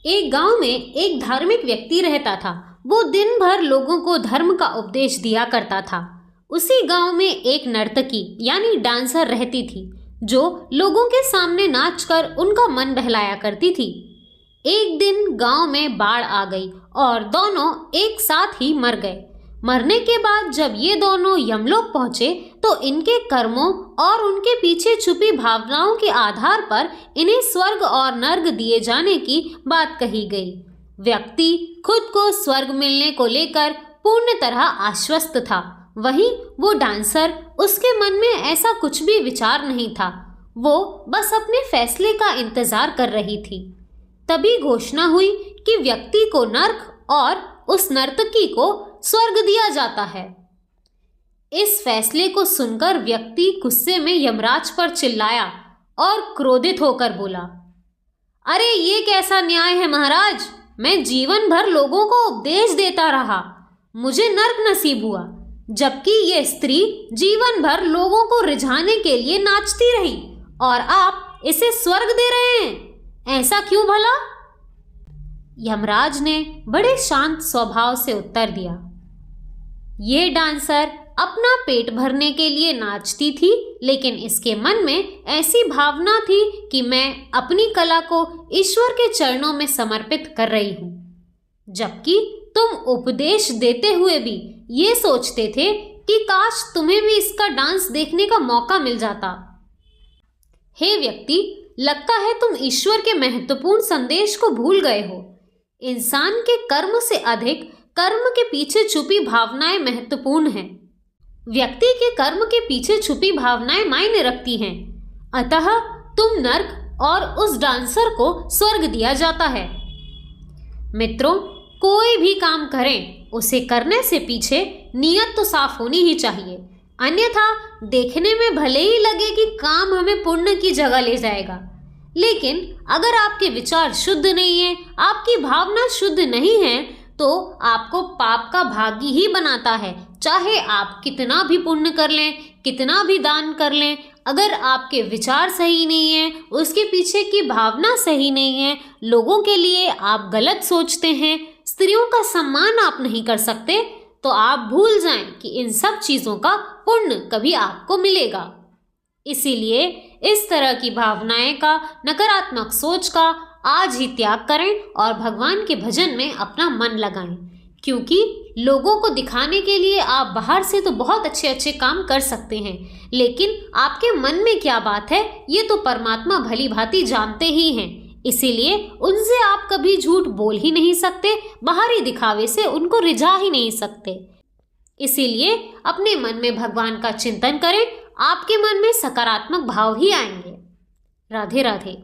एक गांव में एक धार्मिक व्यक्ति रहता था। वो दिन भर लोगों को धर्म का उपदेश दिया करता था। उसी गांव में एक नर्तकी यानी डांसर रहती थी, जो लोगों के सामने नाचकर उनका मन बहलाया करती थी। एक दिन गांव में बाढ़ आ गई और दोनों एक साथ ही मर गए। मरने के बाद जब ये दोनों यमलोक पहुंचे तो इनके कर्मों और उनके पीछे छुपी भावनाओं के आधार पर इन्हें स्वर्ग और नर्क दिए जाने की बात कही गई। व्यक्ति खुद को स्वर्ग मिलने को लेकर पूर्ण तरह आश्वस्त था। वहीं वो डांसर, उसके मन में ऐसा कुछ भी विचार नहीं था। वो बस अपने फैसले का इंतजार कर रही थी। तभी घोषणा हुई कि व्यक्ति को नर्क और उस नर्तकी को स्वर्ग दिया जाता है। इस फैसले को सुनकर व्यक्ति गुस्से में यमराज पर चिल्लाया और क्रोधित होकर बोला, अरे ये कैसा न्याय है महाराज, मैं जीवन भर लोगों को उपदेश देता रहा, मुझे नर्क नसीब हुआ, जबकि ये स्त्री जीवन भर लोगों को रिझाने के लिए नाचती रही और आप इसे स्वर्ग दे रहे हैं, ऐसा क्यों भला? यमराज ने बड़े शांत स्वभाव से उत्तर दिया, ये डांसर अपना पेट भरने के लिए नाचती थी, लेकिन इसके मन में ऐसी भावना थी कि मैं अपनी कला को ईश्वर के चरणों में समर्पित कर रही हूँ। जबकि तुम उपदेश देते हुए भी ये सोचते थे कि काश तुम्हें भी इसका डांस देखने का मौका मिल जाता। हे व्यक्ति, लगता है तुम ईश्वर के महत्वपूर्ण संदेश को भूल गए हो। इंसान के कर्म से अधिक कर्म के पीछे छुपी भावनाएं महत्वपूर्ण हैं। व्यक्ति के कर्म के पीछे छुपी भावनाएं मायने रखती हैं। अतः तुम नर्क और उस डांसर को स्वर्ग दिया जाता है। मित्रों, कोई भी काम करें, उसे करने से पीछे नीयत तो साफ होनी ही चाहिए, अन्यथा देखने में भले ही लगे कि काम हमें पुण्य की जगह ले जाएगा, लेकिन अगर आपके विचार शुद्ध नहीं है, आपकी भावना शुद्ध नहीं है, तो आपको पाप का भागी ही बनाता है। चाहे आप कितना भी पुण्य कर लें, कितना भी दान कर लें, अगर आपके विचार सही नहीं है, उसके पीछे की भावना सही नहीं है, लोगों के लिए आप गलत सोचते हैं, स्त्रियों का सम्मान आप नहीं कर सकते, तो आप भूल जाएं कि इन सब चीज़ों का पुण्य कभी आपको मिलेगा। इसीलिए इस तरह की भावनाएं का, नकारात्मक सोच का आज ही त्याग करें और भगवान के भजन में अपना मन लगाएं, क्योंकि लोगों को दिखाने के लिए आप बाहर से तो बहुत अच्छे अच्छे काम कर सकते हैं, लेकिन आपके मन में क्या बात है ये तो परमात्मा भली भांति जानते ही हैं। इसीलिए उनसे आप कभी झूठ बोल ही नहीं सकते, बाहरी दिखावे से उनको रिझा ही नहीं सकते। इसीलिए अपने मन में भगवान का चिंतन करें, आपके मन में सकारात्मक भाव ही आएंगे। राधे राधे।